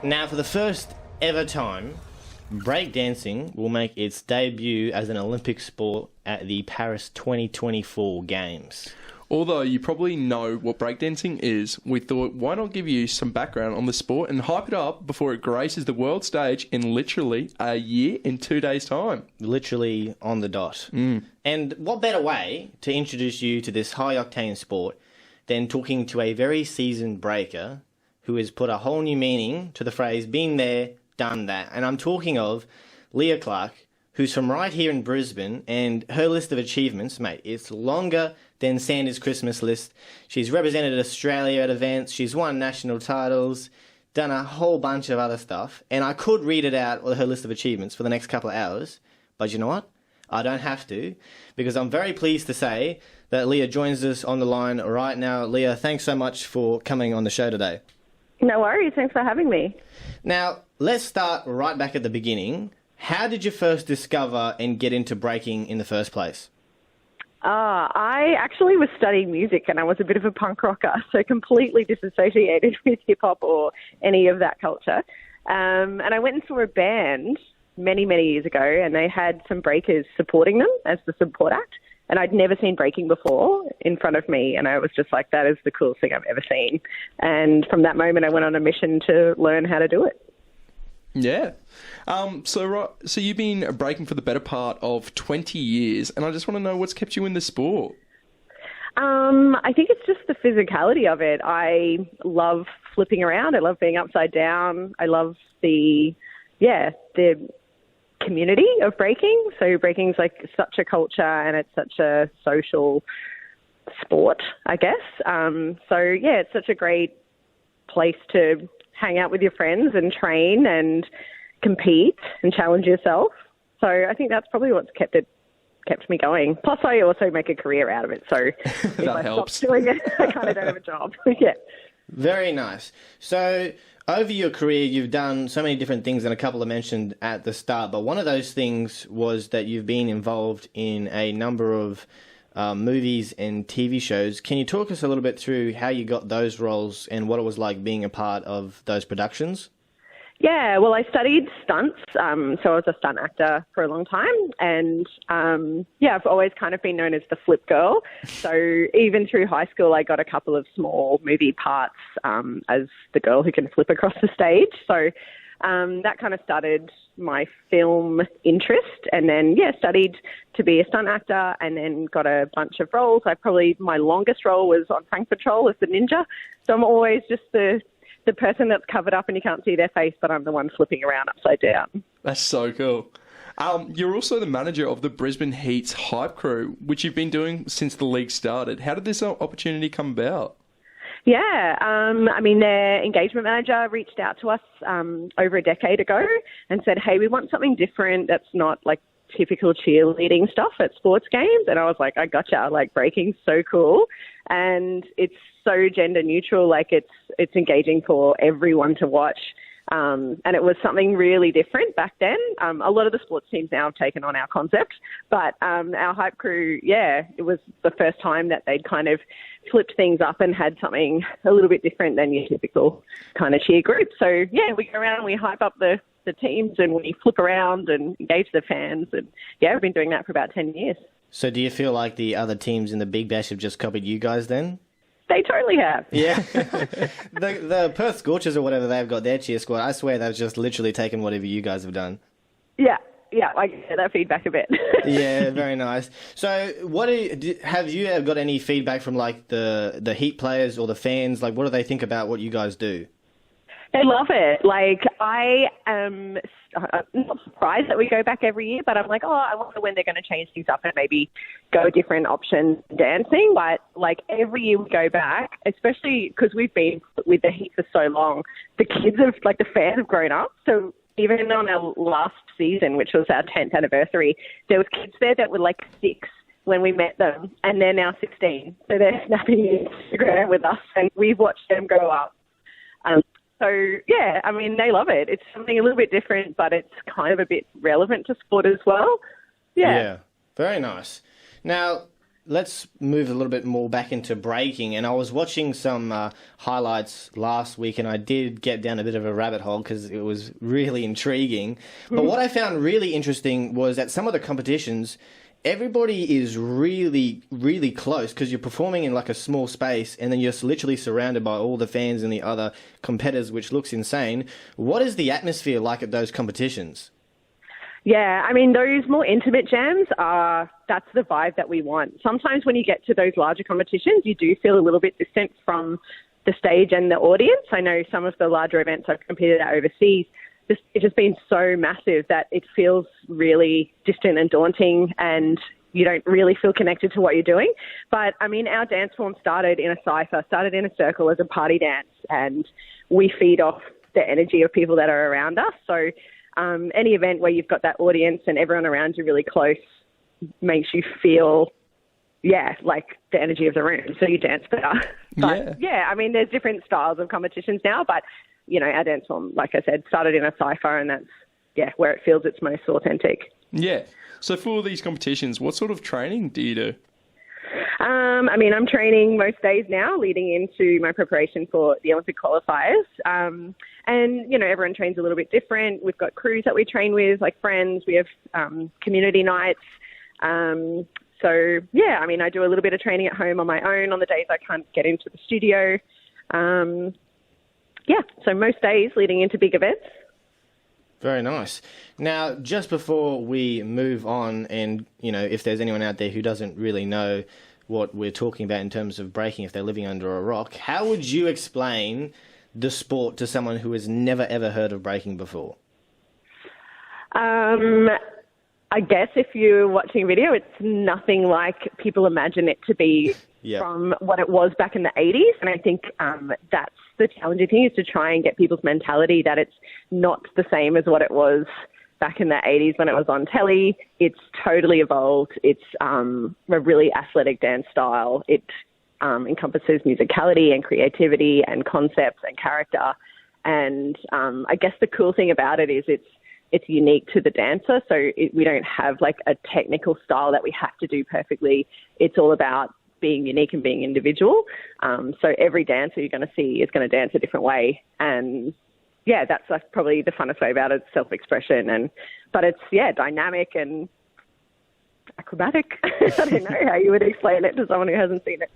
Now, for the first ever time, breakdancing will make its debut as an Olympic sport at the Paris 2024 Games. Although you probably know what breakdancing is, we thought, why not give you some background on the sport and hype it up before it graces the world stage in literally a year in 2 days' time. Literally on the dot. And what better way to introduce you to this high-octane sport than talking to a very seasoned breaker who has put a whole new meaning to the phrase, been there, done that. And I'm talking of Leah Clark, who's from right here in Brisbane, and her list of achievements, mate, it's longer than Sandy's Christmas list. She's represented Australia at events, she's won national titles, done a whole bunch of other stuff, and I could read it out, her list of achievements, for the next couple of hours, but you know what? I don't have to, because I'm very pleased to say that Leah joins us on the line right now. Leah, thanks so much for coming on the show today. No worries, thanks for having me. Now, let's start right back at the beginning. How did you first discover and get into breaking in the first place? I actually was studying music and I was a bit of a punk rocker, so completely disassociated with hip-hop or any of that culture. And I went into a band many, many years ago, and they had some breakers supporting them as the support act. And I'd never seen breaking before in front of me, and I was just like, that is the coolest thing I've ever seen. And from that moment, I went on a mission to learn how to do it. Yeah. So you've been breaking for the better part of 20 years, and I just want to know what's kept you in the sport. I think it's just the physicality of it. I love flipping around. I love being upside down. I love the community of breaking. So breaking's like such a culture and it's such a social sport, I guess. It's such a great place to hang out with your friends and train and compete and challenge yourself. So I think that's probably what's kept me going. Plus, I also make a career out of it. So if I helps. stop doing it, I kind of don't have a job. Yeah. Very nice. So over your career, you've done so many different things, and a couple I mentioned at the start, but one of those things was that you've been involved in a number of movies and TV shows. Can you talk us a little bit through how you got those roles and what it was like being a part of those productions? Yeah, well, I studied stunts, so I was a stunt actor for a long time, and I've always kind of been known as the flip girl. So even through high school, I got a couple of small movie parts as the girl who can flip across the stage. So that kind of started my film interest, and then studied to be a stunt actor, and then got a bunch of roles. My longest role was on Prank Patrol as the ninja. So I'm always just the person that's covered up and you can't see their face, but I'm the one flipping around upside down. That's so cool. You're also the manager of the Brisbane Heat's hype crew, which you've been doing since the league started. How did this opportunity come about? Yeah, their engagement manager reached out to us over a decade ago and said, hey, we want something different that's not like typical cheerleading stuff at sports games. And I was like, I gotcha, like breaking's so cool. And it's so gender neutral, like it's engaging for everyone to watch. And it was something really different back then. A lot of the sports teams now have taken on our concept, but our hype crew, it was the first time that they'd kind of flipped things up and had something a little bit different than your typical kind of cheer group. So, we go around and we hype up the teams and we flip around and engage the fans. And, we've been doing that for about 10 years. So do you feel like the other teams in the Big Bash have just copied you guys then? They totally have. Yeah. the Perth Scorchers or whatever, they've got their cheer squad. I swear they've just literally taken whatever you guys have done. Yeah, I get that feedback a bit. Yeah, very nice. So have you got any feedback from like the Heat players or the fans? Like, what do they think about what you guys do? They love it. Like, I am not surprised that we go back every year, but I'm like, I wonder when they're going to change things up and maybe go a different option dancing. But, like, every year we go back, especially because we've been with the Heat for so long, the fans have grown up. So even on our last season, which was our 10th anniversary, there was kids there that were like 6 when we met them, and they're now 16. So they're snapping Instagram with us, and we've watched them grow up. They love it. It's something a little bit different, but it's kind of a bit relevant to sport as well. Yeah. Very nice. Now, let's move a little bit more back into breaking. And I was watching some highlights last week, and I did get down a bit of a rabbit hole because it was really intriguing. But what I found really interesting was at some of the competitions, everybody is really, really close because you're performing in like a small space, and then you're literally surrounded by all the fans and the other competitors, which looks insane. What is the atmosphere like at those competitions? Yeah, I mean, those more intimate jams that's the vibe that we want. Sometimes when you get to those larger competitions, you do feel a little bit distant from the stage and the audience. I know some of the larger events I've competed at overseas, it's just been so massive that it feels really distant and daunting, and you don't really feel connected to what you're doing. But, I mean, our dance form started in a cypher, started in a circle as a party dance, and we feed off the energy of people that are around us. So any event where you've got that audience and everyone around you really close makes you feel, like the energy of the room. So you dance better. But, I mean, there's different styles of competitions now, but, our dance form, like I said, started in a cypher, and that's, where it feels its most authentic. Yeah. So for these competitions, what sort of training do you do? I mean, I'm training most days now leading into my preparation for the Olympic qualifiers. And, everyone trains a little bit different. We've got crews that we train with, like friends. We have community nights. I mean, I do a little bit of training at home on my own on the days I can't get into the studio. So most days leading into big events. Very nice. Now, just before we move on, and, if there's anyone out there who doesn't really know what we're talking about in terms of breaking, if they're living under a rock, how would you explain the sport to someone who has never, ever heard of breaking before? I guess if you're watching a video, it's nothing like people imagine it to be from what it was back in the 80s. And I think that's the challenging thing, is to try and get people's mentality that it's not the same as what it was back in the 80s when it was on telly. It's totally evolved. It's a really athletic dance style. It encompasses musicality and creativity and concepts and character. And I guess the cool thing about it is it's unique to the dancer. So we don't have like a technical style that we have to do perfectly. It's all about being unique and being individual. So every dancer you're going to see is going to dance a different way. And that's like probably the funnest way about it, self-expression. But it's, dynamic and acrobatic. I don't know how you would explain it to someone who hasn't seen it.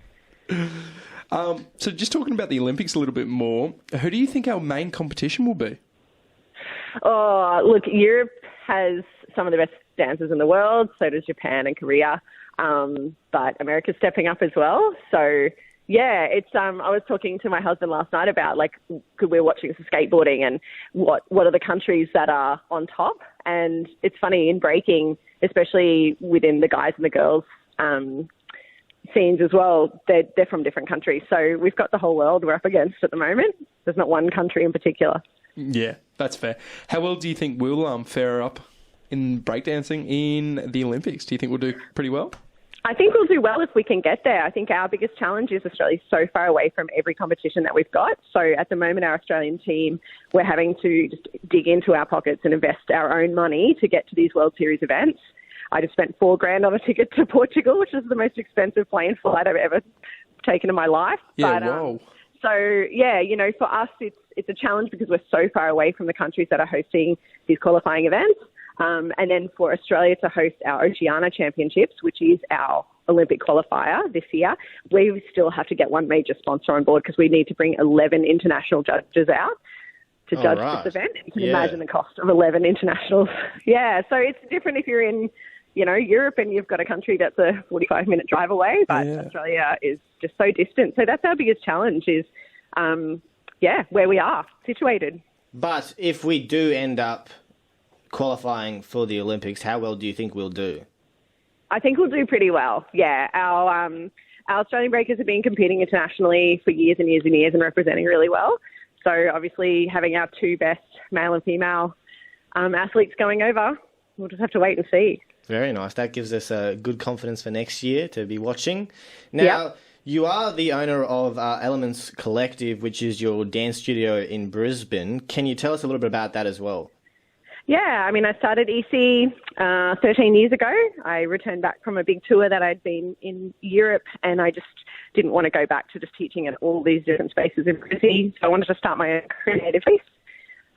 So just talking about the Olympics a little bit more, who do you think our main competition will be? Oh, look, Europe has some of the best dancers in the world. So does Japan and Korea. But America's stepping up as well. So, it's, I was talking to my husband last night about, could we were watching some skateboarding and what are the countries that are on top? And it's funny, in breaking, especially within the guys and the girls scenes as well, they're from different countries. So we've got the whole world we're up against at the moment. There's not one country in particular. Yeah, that's fair. How well do you think we'll fare up in breakdancing in the Olympics? Do you think we'll do pretty well? I think we'll do well if we can get there. I think our biggest challenge is Australia's so far away from every competition that we've got. So at the moment, our Australian team, we're having to just dig into our pockets and invest our own money to get to these World Series events. I just spent $4,000 on a ticket to Portugal, which is the most expensive plane flight I've ever taken in my life. Yeah, whoa. So, for us, it's a challenge because we're so far away from the countries that are hosting these qualifying events. And then for Australia to host our Oceania Championships, which is our Olympic qualifier this year, we still have to get one major sponsor on board because we need to bring 11 international judges out to judge this event. You can imagine the cost of 11 internationals. Yeah, so it's different if you're in, Europe and you've got a country that's a 45-minute drive away, but Australia is just so distant. So that's our biggest challenge is, where we are situated. But if we do end up qualifying for the Olympics, how well do you think we'll do? I think we'll do pretty well. Yeah, our Australian breakers have been competing internationally for years and years and years and representing really well. So obviously having our two best male and female athletes going over, we'll just have to wait and see. Very nice. That gives us a good confidence for next year to be watching. Now, you are the owner of Elements Collective, which is your dance studio in Brisbane. Can you tell us a little bit about that as well? Yeah, I mean, I started EC 13 years ago. I returned back from a big tour that I'd been in Europe, and I just didn't want to go back to just teaching at all these different spaces in Brisbane. So I wanted to start my own creative piece.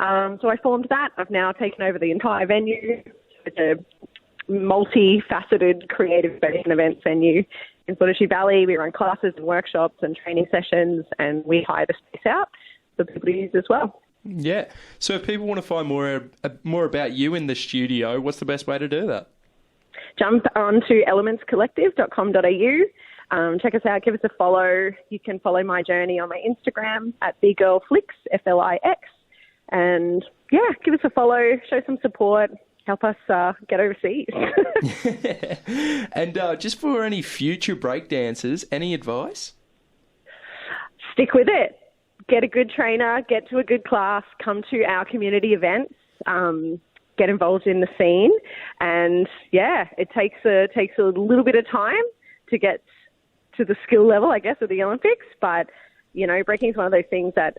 So I formed that. I've now taken over the entire venue. It's a multifaceted creative-based event venue in Fortescue Valley. We run classes and workshops and training sessions, and we hire the space out for people to use as well. Yeah. So if people want to find more about you in the studio, what's the best way to do that? Jump onto elementscollective.com.au. Check us out. Give us a follow. You can follow my journey on my Instagram at BigGirlFlix, Flix. And, yeah, give us a follow. Show some support. Help us get overseas. And just for any future breakdancers, any advice? Stick with it. Get a good trainer, get to a good class, come to our community events, get involved in the scene. And, yeah, it takes a little bit of time to get to the skill level, I guess, of the Olympics. But, you know, breaking is one of those things that,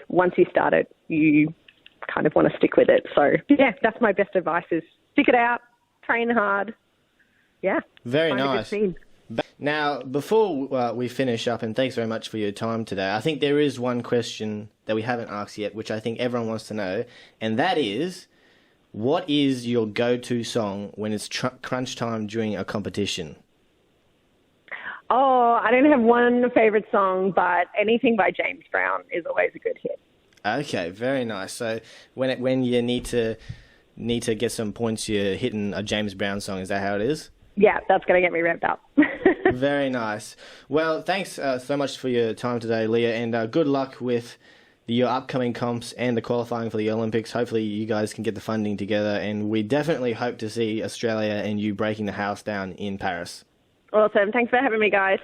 once you start it, you kind of want to stick with it. So, yeah, that's my best advice is stick it out, train hard. Yeah. Very find a good nice. scene. Now, before we finish up, and thanks very much for your time today, I think there is one question that we haven't asked yet, which I think everyone wants to know, and that is, what is your go-to song when it's crunch time during a competition? Oh, I don't have one favourite song, but anything by James Brown is always a good hit. Okay, very nice. So when you need to get some points, you're hitting a James Brown song. Is that how it is? Yeah, that's going to get me revved up. Very nice. Well, thanks so much for your time today, Leah, and good luck with your upcoming comps and the qualifying for the Olympics. Hopefully you guys can get the funding together, and we definitely hope to see Australia and you breaking the house down in Paris. Awesome. Thanks for having me, guys.